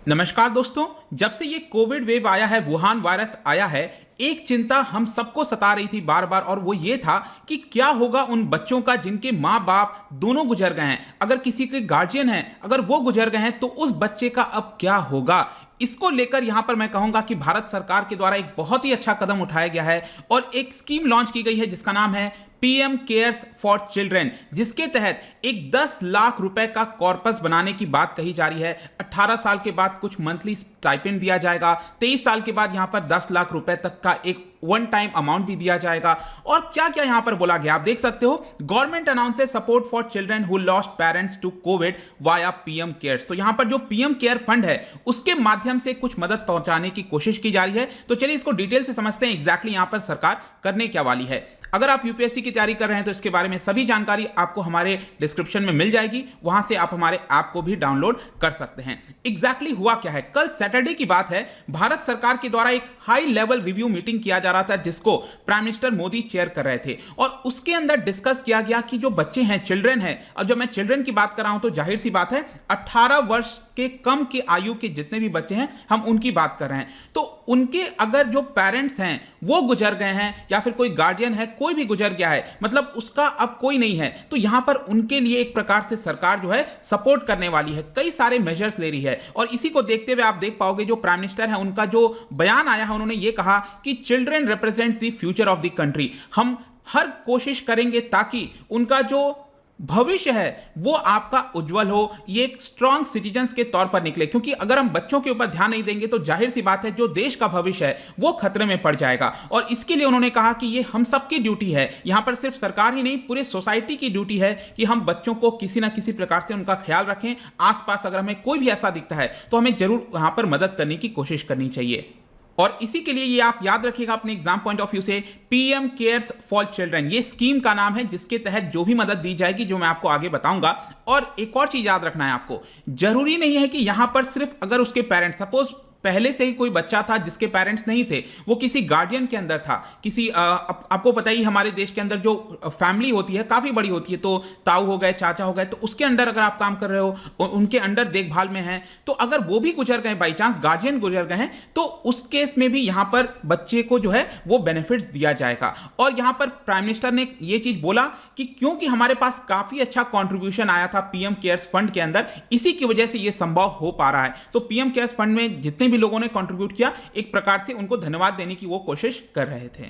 नमस्कार दोस्तों। जब से ये कोविड वेव आया है, वुहान वायरस आया है, एक चिंता हम सबको सता रही थी बार बार, और वो ये था कि क्या होगा उन बच्चों का जिनके माँ बाप दोनों गुजर गए हैं। अगर किसी के गार्जियन हैं, अगर वो गुजर गए हैं तो उस बच्चे का अब क्या होगा। इसको लेकर यहां पर मैं कहूंगा कि भारत सरकार के द्वारा एक बहुत ही अच्छा कदम उठाया गया है और एक स्कीम लॉन्च की गई है जिसका नाम है पीएम केयर्स फॉर चिल्ड्रन, जिसके तहत एक 10 लाख रुपए का कॉर्पस बनाने की बात कही जा रही है। 18 साल के बाद कुछ मंथली स्टाइपेंड दिया जाएगा, 23 साल के बाद यहां पर 10 लाख रुपए तक का एक वन टाइम अमाउंट भी दिया जाएगा। और क्या क्या यहां पर बोला गया आप देख सकते हो। Government announces support for children who lost parents to COVID via PM CARES. तो यहां पर जो पीएम केयर फंड है उसके माध्यम से कुछ मदद पहुंचाने की कोशिश की जा रही है। तो चलिए इसको डिटेल से समझते हैं एग्जैक्टली यहां पर सरकार करने क्या वाली है। अगर आप यूपीएससी की तैयारी कर रहे हैं तो इसके बारे में सभी जानकारी आपको हमारे डिस्क्रिप्शन में मिल जाएगी, वहां से आप हमारे ऐप को भी डाउनलोड कर सकते हैं। एग्जैक्टली हुआ क्या है, कल सैटरडे की बात है, भारत सरकार के द्वारा एक हाई लेवल रिव्यू मीटिंग किया जा रहा था जिसको प्राइम मिनिस्टर मोदी चेयर कर रहे थे और उसके अंदर डिस्कस किया गया कि जो बच्चे हैं, चिल्ड्रन हैं, अब जब मैं चिल्ड्रन की बात कर रहा हूं तो जाहिर सी बात है 18 वर्ष के कम के आयु के जितने भी बच्चे हैं हम उनकी बात कर रहे हैं। तो उनके अगर जो पेरेंट्स हैं वो गुजर गए हैं या फिर कोई गार्डियन है, कोई भी गुजर गया है, मतलब उसका अब कोई नहीं है, तो यहां पर उनके लिए एक प्रकार से सरकार जो है सपोर्ट करने वाली है, कई सारे मेजर्स ले रही है। और इसी को देखते हुए आप देख पाओगे जो प्राइम मिनिस्टर है उनका जो बयान आया है, उन्होंने ये कहा कि children represents the future of the country. हम हर कोशिश करेंगे ताकि उनका जो भविष्य है वो आपका उज्जवल हो, ये एक स्ट्रांग सिटीजन्स के तौर पर निकले, क्योंकि अगर हम बच्चों के ऊपर ध्यान नहीं देंगे तो जाहिर सी बात है जो देश का भविष्य है वो खतरे में पड़ जाएगा। और इसके लिए उन्होंने कहा कि ये हम सबकी ड्यूटी है, यहां पर सिर्फ सरकार ही नहीं पूरे सोसाइटी की ड्यूटी है कि हम बच्चों को किसी ना किसी प्रकार से उनका ख्याल रखें। आसपास अगर हमें कोई भी ऐसा दिखता है तो हमें जरूर वहां पर मदद करने की कोशिश करनी चाहिए। और इसी के लिए ये आप याद रखिएगा अपने एग्जाम पॉइंट ऑफ व्यू से, पीएम केयर्स फॉर चिल्ड्रन ये स्कीम का नाम है जिसके तहत जो भी मदद दी जाएगी जो मैं आपको आगे बताऊंगा। और एक और चीज याद रखना है आपको, जरूरी नहीं है कि यहां पर सिर्फ अगर उसके पेरेंट्स, सपोज पहले से ही कोई बच्चा था जिसके पेरेंट्स नहीं थे, वो किसी गार्डियन के अंदर था, किसी आपको पता ही हमारे देश के अंदर जो फैमिली होती है काफी बड़ी होती है, तो ताऊ हो गए, चाचा हो गए, तो उसके अंडर अगर आप काम कर रहे हो, उनके अंडर देखभाल में हैं, तो अगर वो भी गुजर गए, बाई चांस गार्जियन गुजर गए हैं, तो उस केस में भी यहां पर बच्चे को जो है वो बेनिफिट्स दिया जाएगा। और यहां पर प्राइम मिनिस्टर ने ये चीज बोला कि क्योंकि हमारे पास काफी अच्छा कॉन्ट्रीब्यूशन आया था पीएम केयर्स फंड के अंदर, इसी की वजह से ये संभव हो पा रहा है। तो पीएम केयर्स फंड में जितने भी लोगों ने कंट्रीब्यूट किया, एक प्रकार से उनको धन्यवाद देने की वो कोशिश कर रहे थे।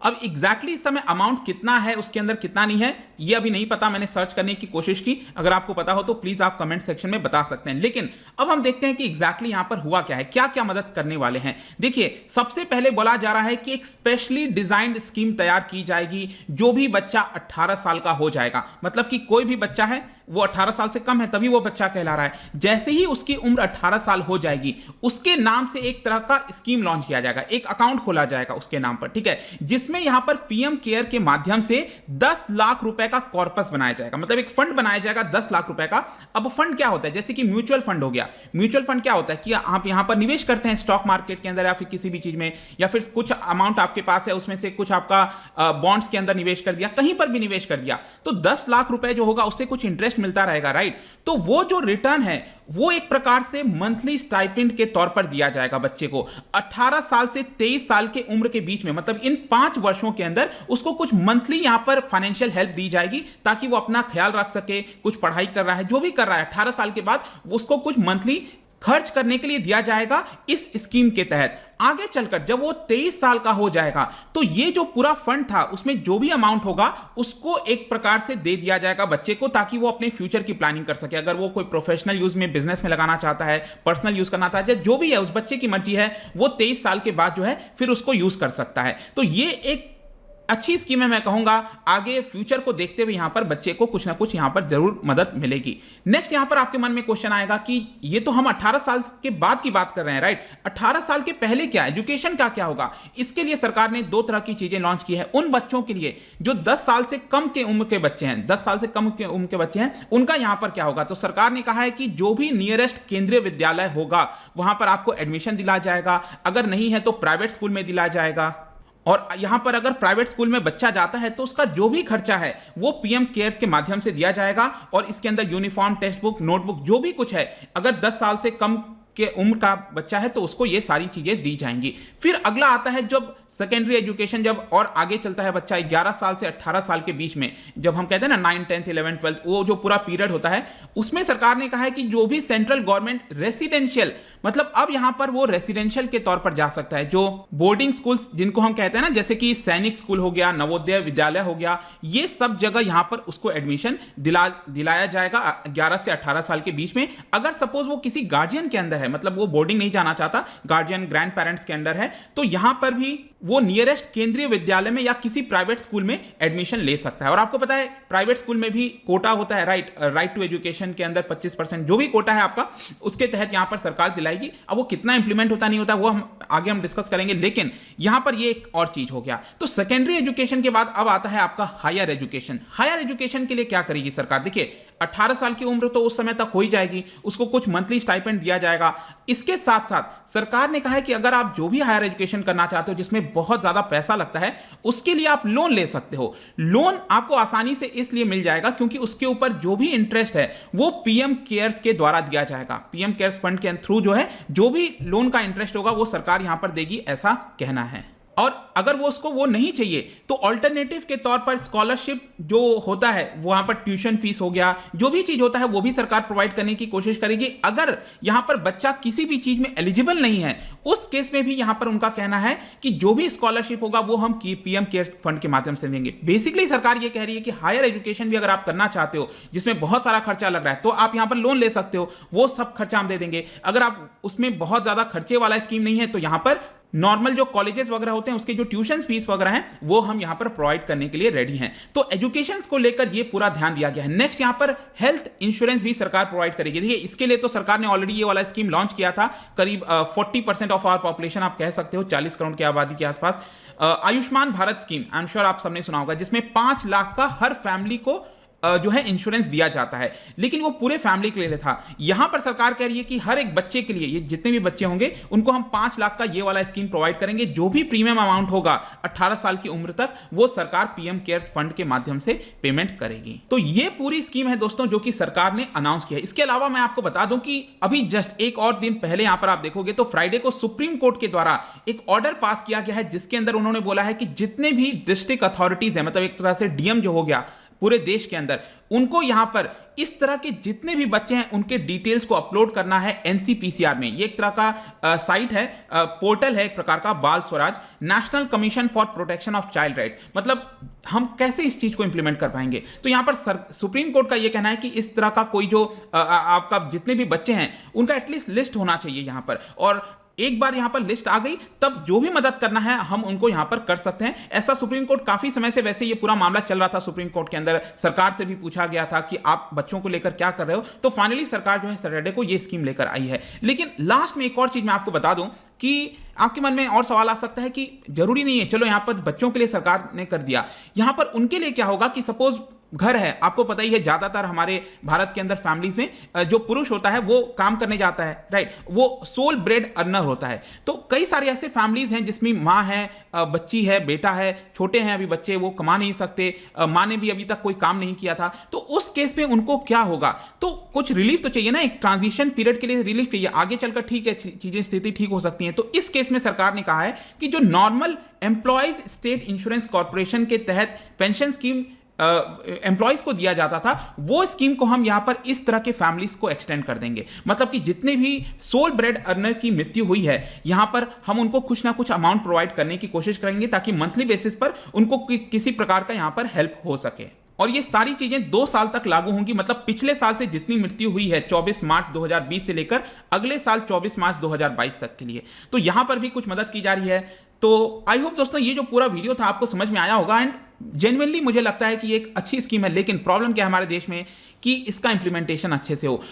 अब एग्जैक्टली इस समय अमाउंट कितना है, उसके अंदर कितना नहीं है, ये अभी नहीं पता, मैंने सर्च करने की कोशिश की, अगर आपको पता हो तो प्लीज आप कमेंट सेक्शन में बता सकते हैं। लेकिन अब हम देखते हैं कि एग्जैक्टली यहां पर हुआ क्या है, क्या क्या मदद करने वाले हैं। देखिए, सबसे पहले बोला जा रहा है कि एक स्पेशली डिजाइंड स्कीम तैयार की जाएगी जो भी बच्चा 18 साल का हो जाएगा, मतलब कि कोई भी बच्चा है वो 18 साल से कम है तभी वो बच्चा कहला रहा है, जैसे ही उसकी उम्र 18 साल हो जाएगी उसके नाम से एक तरह का स्कीम लॉन्च किया जाएगा, एक अकाउंट खोला जाएगा उसके नाम पर, ठीक है, जिसमें यहां पर पीएम केयर के माध्यम से 10 लाख रुपए का कॉर्पस बनाया जाएगा, मतलब एक फंड बनाया जाएगा 10 लाख रुपए का। अब फंड क्या होता है, जैसे कि म्यूचुअल फंड हो गया। म्यूचुअल फंड क्या होता है कि आप यहां पर निवेश करते हैं स्टॉक मार्केट के अंदर या फिर किसी भी चीज में, या फिर कुछ अमाउंट आपके पास है उसमें से कुछ आपका बॉन्ड्स के अंदर निवेश कर दिया, कहीं पर भी निवेश कर दिया, तो 10 लाख रुपए जो होगा उससे कुछ इंटरेस्ट मिलता रहेगा, राइट। तो वो जो रिटर्न है वो एक प्रकार से मंथली स्टाइपेंड के तौर पर दिया जाएगा बच्चे को 18 साल से 23 साल के उम्र के बीच में, मतलब इन 5 वर्षों के अंदर उसको कुछ मंथली यहां पर फाइनेंशियल हेल्प दी जाएगी ताकि वो अपना ख्याल रख सके, कुछ पढ़ाई कर रहा है, जो भी कर रहा है, 18 साल के बाद उसको कुछ मंथली खर्च करने के लिए दिया जाएगा इस स्कीम के तहत। आगे चलकर जब वो 23 साल का हो जाएगा तो ये जो पूरा फंड था उसमें जो भी अमाउंट होगा उसको एक प्रकार से दे दिया जाएगा बच्चे को ताकि वो अपने फ्यूचर की प्लानिंग कर सके। अगर वो कोई प्रोफेशनल यूज में, बिजनेस में लगाना चाहता है, पर्सनल यूज करना चाहता है, जो भी है उस बच्चे की मर्जी है, वो 23 साल के बाद जो है फिर उसको यूज कर सकता है। तो ये एक अच्छी स्कीम है, मैं कहूंगा आगे फ्यूचर को देखते हुए यहां पर बच्चे को कुछ ना कुछ यहां पर जरूर मदद मिलेगी। नेक्स्ट यहां पर आपके मन में क्वेश्चन आएगा कि ये तो हम 18 साल के बाद की बात कर रहे हैं, राइट, 18 साल के पहले क्या, एजुकेशन का क्या होगा। इसके लिए सरकार ने 2 तरह की चीजें लॉन्च की है उन बच्चों के लिए जो 10 साल से कम के उम्र के बच्चे हैं, 10 साल से कम के उम्र के बच्चे हैं, उनका यहां पर क्या होगा। तो सरकार ने कहा है कि जो भी नियरेस्ट केंद्रीय विद्यालय होगा वहां पर आपको एडमिशन दिला जाएगा, अगर नहीं है तो प्राइवेट स्कूल में दिला जाएगा। और यहां पर अगर प्राइवेट स्कूल में बच्चा जाता है तो उसका जो भी खर्चा है वो पीएम केयर्स के माध्यम से दिया जाएगा। और इसके अंदर यूनिफॉर्म, टेक्स्ट बुक, नोटबुक, जो भी कुछ है, अगर 10 साल से कम के उम्र का बच्चा है तो उसको ये सारी चीजें दी जाएंगी। फिर अगला आता है जब सेकेंडरी एजुकेशन, जब और आगे चलता है बच्चा 11 साल से 18 साल के बीच में, जब हम कहते हैं ना 9, 10, 11, 12, वो जो पूरा पीरियड होता है, उसमें सरकार ने कहा है कि जो भी सेंट्रल गवर्नमेंट रेसिडेंशियल, मतलब अब यहां पर वो रेसिडेंशियल के तौर पर जा सकता है, जो बोर्डिंग स्कूल जिनको हम कहते हैं ना, जैसे कि सैनिक स्कूल हो गया, नवोदय विद्यालय हो गया, ये सब जगह यहां पर उसको एडमिशन दिलाया जाएगा 11 से 18 साल के बीच में। अगर सपोज वो किसी गार्जियन के अंदर है, मतलब वो बोर्डिंग नहीं जाना चाहता, गार्जियन ग्रैंड पेरेंट्स के अंडर है, तो यहां पर भी वो नियरेस्ट केंद्रीय विद्यालय में या किसी प्राइवेट स्कूल में एडमिशन ले सकता है। और आपको पता है प्राइवेट स्कूल में भी कोटा होता है, राइट टू एजुकेशन के अंदर 25% जो भी कोटा है आपका, उसके तहत यहां पर सरकार दिलाएगी। अब वो कितना इंप्लीमेंट होता नहीं होता वो आगे हम डिस्कस करेंगे, लेकिन यहां पर ये एक और चीज हो गया। तो सेकेंडरी एजुकेशन के बाद अब आता है आपका हायर एजुकेशन। हायर एजुकेशन के लिए क्या करेगी सरकार? देखिए 18 साल की उम्र तो उस समय तक हो ही जाएगी, उसको कुछ मंथली स्टाइपेंड दिया जाएगा। इसके साथ साथ सरकार ने कहा है कि अगर आप जो भी हायर एजुकेशन करना चाहते हो जिसमें बहुत ज्यादा पैसा लगता है, उसके लिए आप लोन ले सकते हो। लोन आपको आसानी से इसलिए मिल जाएगा क्योंकि उसके ऊपर जो भी इंटरेस्ट है वो पीएम केयर्स के द्वारा दिया जाएगा। पीएम केयर्स फंड के थ्रू जो है जो भी लोन का इंटरेस्ट होगा वो सरकार यहां पर देगी, ऐसा कहना है। और अगर वो उसको वो नहीं चाहिए तो ऑल्टरनेटिव के तौर पर स्कॉलरशिप जो होता है, वहां पर ट्यूशन फीस हो गया, जो भी चीज होता है वो भी सरकार प्रोवाइड करने की कोशिश करेगी। अगर यहां पर बच्चा किसी भी चीज में एलिजिबल नहीं है, उस केस में भी यहां पर उनका कहना है कि जो भी स्कॉलरशिप होगा वो हम पीएम केयर्स फंड के माध्यम से देंगे। बेसिकली सरकार ये कह रही है कि हायर एजुकेशन भी अगर आप करना चाहते हो जिसमें बहुत सारा खर्चा लग रहा है, तो आप यहां पर लोन ले सकते हो, वो सब खर्चा हम दे देंगे। अगर आप उसमें बहुत ज्यादा खर्चे वाला स्कीम नहीं है तो यहां पर नॉर्मल जो कॉलेजेस वगैरह होते हैं उसके जो ट्यूशन फीस वगैरह हैं वो हम यहां पर प्रोवाइड करने के लिए रेडी हैं। तो एजुकेशन को लेकर ये पूरा ध्यान दिया गया है। नेक्स्ट यहां पर हेल्थ इंश्योरेंस भी सरकार प्रोवाइड करेगी। देखिए इसके लिए तो सरकार ने ऑलरेडी ये वाला स्कीम लॉन्च किया था। करीब 40% ऑफ आवर पॉपुलेशन आप कह सकते हो, 40 करोड़ की आबादी के आसपास, Ayushman Bharat scheme, I am sure आप सबने सुना होगा, जिसमें 5 लाख का हर फैमिली को जो है इंश्योरेंस दिया जाता है, लेकिन वो पूरे फैमिली के लिए था। यहां पर सरकार कह रही है कि हर एक बच्चे के लिए, ये जितने भी बच्चे होंगे उनको हम 5 लाख का ये वाला स्कीम प्रोवाइड करेंगे। जो भी प्रीमियम अमाउंट होगा 18 साल की उम्र तक, वो सरकार पीएम केयर्स फंड के माध्यम से पेमेंट करेगी। तो ये पूरी स्कीम है दोस्तों जो कि सरकार ने अनाउंस किया है। इसके अलावा मैं आपको बता दूं कि अभी जस्ट एक और दिन पहले यहां पर आप देखोगे तो फ्राइडे को सुप्रीम कोर्ट के द्वारा एक ऑर्डर पास किया गया है, जिसके अंदर उन्होंने बोला है कि जितने भी डिस्ट्रिक्ट अथॉरिटीज है, मतलब एक तरह से डीएम जो हो गया पूरे देश के अंदर, उनको यहां पर इस तरह के जितने भी बच्चे हैं उनके डिटेल्स को अपलोड करना है एनसीपीसीआर में। ये एक तरह का साइट है, पोर्टल है एक प्रकार का, बाल Swaraj, national commission for protection of child right. मतलब हम कैसे इस चीज को इंप्लीमेंट कर पाएंगे? तो यहां पर सुप्रीम कोर्ट का ये कहना है कि इस तरह का कोई जो आपका जितने भी बच्चे हैं उनका एटलीस्ट लिस्ट होना चाहिए यहां पर, और एक बार यहां पर लिस्ट आ गई तब जो भी मदद करना है हम उनको यहां पर कर सकते हैं। ऐसा सुप्रीम कोर्ट काफी समय से, वैसे ये पूरा मामला चल रहा था सुप्रीम कोर्ट के अंदर, सरकार से भी पूछा गया था कि आप बच्चों को लेकर क्या कर रहे हो, तो फाइनली सरकार जो है सैटरडे को ये स्कीम लेकर आई है। लेकिन लास्ट में एक और चीज मैं आपको बता दूं कि आपके मन में और सवाल आ सकता है कि जरूरी नहीं है, चलो यहां पर बच्चों के लिए सरकार ने कर दिया, यहां पर उनके लिए क्या होगा कि सपोज घर है, आपको पता ही है ज्यादातर हमारे भारत के अंदर फैमिलीज में जो पुरुष होता है वो काम करने जाता है, राइट, वो सोल ब्रेड अर्नर होता है। तो कई सारे ऐसे फैमिलीज हैं जिसमें माँ है, बच्ची है, बेटा है, छोटे हैं अभी बच्चे, वो कमा नहीं सकते, माँ ने भी अभी तक कोई काम नहीं किया था, तो उस केस में उनको क्या होगा? तो कुछ रिलीफ तो चाहिए ना, एक ट्रांजिशन पीरियड के लिए रिलीफ चाहिए, आगे चलकर ठीक है चीजें स्थिति ठीक हो सकती है। तो इस केस में सरकार ने कहा है कि जो normal employees state insurance corporation के तहत पेंशन स्कीम एम्प्लॉयज को दिया जाता था, वो स्कीम को हम यहां पर इस तरह के फैमिलीज को एक्सटेंड कर देंगे। मतलब कि जितने भी सोल ब्रेड अर्नर की मृत्यु हुई है यहां पर हम उनको कुछ ना कुछ अमाउंट प्रोवाइड करने की कोशिश करेंगे ताकि मंथली बेसिस पर उनको किसी प्रकार का यहां पर हेल्प हो सके। और ये सारी चीजें 2 साल तक लागू होंगी, मतलब पिछले साल से जितनी मृत्यु हुई है 24 मार्च 2020 से लेकर अगले साल 24 मार्च 2022 तक के लिए, तो यहां पर भी कुछ मदद की जा रही है। तो आई होप दोस्तों ये जो पूरा वीडियो था आपको समझ में आया होगा, एंड जेन्युइनली मुझे लगता है कि ये एक अच्छी स्कीम है। लेकिन प्रॉब्लम क्या है हमारे देश में कि इसका इंप्लीमेंटेशन अच्छे से हो।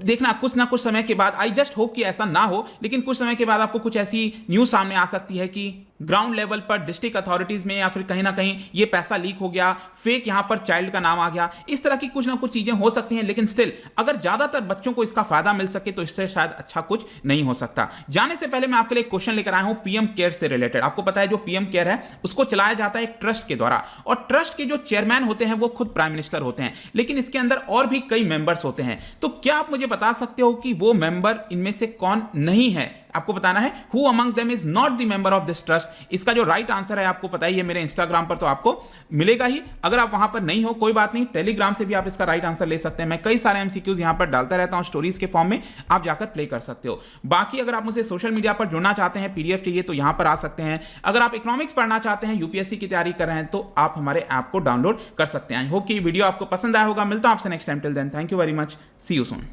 देखना कुछ ना कुछ समय के बाद, आई जस्ट होप कि ऐसा ना हो, लेकिन कुछ समय के बाद आपको कुछ ऐसी न्यूज़ सामने आ सकती है कि ग्राउंड लेवल पर डिस्ट्रिक्ट अथॉरिटीज में या फिर कहीं ना कहीं ये पैसा लीक हो गया, फेक यहां पर चाइल्ड का नाम आ गया, इस तरह की कुछ ना कुछ चीजें हो सकती हैं, लेकिन स्टिल अगर ज्यादातर बच्चों को इसका फायदा मिल सके तो इससे शायद अच्छा कुछ नहीं हो सकता। जाने से पहले मैं आपके लिए एक क्वेश्चन लेकर आया हूं पीएम केयर से रिलेटेड। आपको पता है जो पीएम केयर है उसको चलाया जाता है एक ट्रस्ट के द्वारा, और ट्रस्ट के जो चेयरमैन होते हैं वो खुद प्राइम मिनिस्टर होते हैं, लेकिन इसके अंदर और भी कई मेंबर्स होते हैं। तो क्या आप मुझे बता सकते हो कि वो मेंबर इनमें से कौन नहीं है? आपको बताना है who among them is not the member of this trust. इसका जो राइट आंसर है आपको पता ही है, मेरे इंस्टाग्राम पर तो आपको मिलेगा ही। अगर आप वहां पर नहीं हो कोई बात नहीं, टेलीग्राम से भी आप इसका राइट आंसर ले सकते हैं। मैं कई सारे एमसीक्यूज यहां पर डालता रहता हूं स्टोरीज के फॉर्म में, आप जाकर प्ले कर सकते हो। बाकी अगर आप मुझे सोशल मीडिया पर जुड़ना चाहते हैं, पीडीएफ चाहिए तो यहां पर आ सकते हैं। अगर आप इकोनॉमिक्स पढ़ना चाहते हैं, यूपीएससी की तैयारी कर रहे हैं, तो आप हमारे ऐप को डाउनलोड कर सकते हैं। आई होप कि वीडियो आपको पसंद आया होगा। मिलता हूं आपसे next time. Till then thank you very much, see you soon.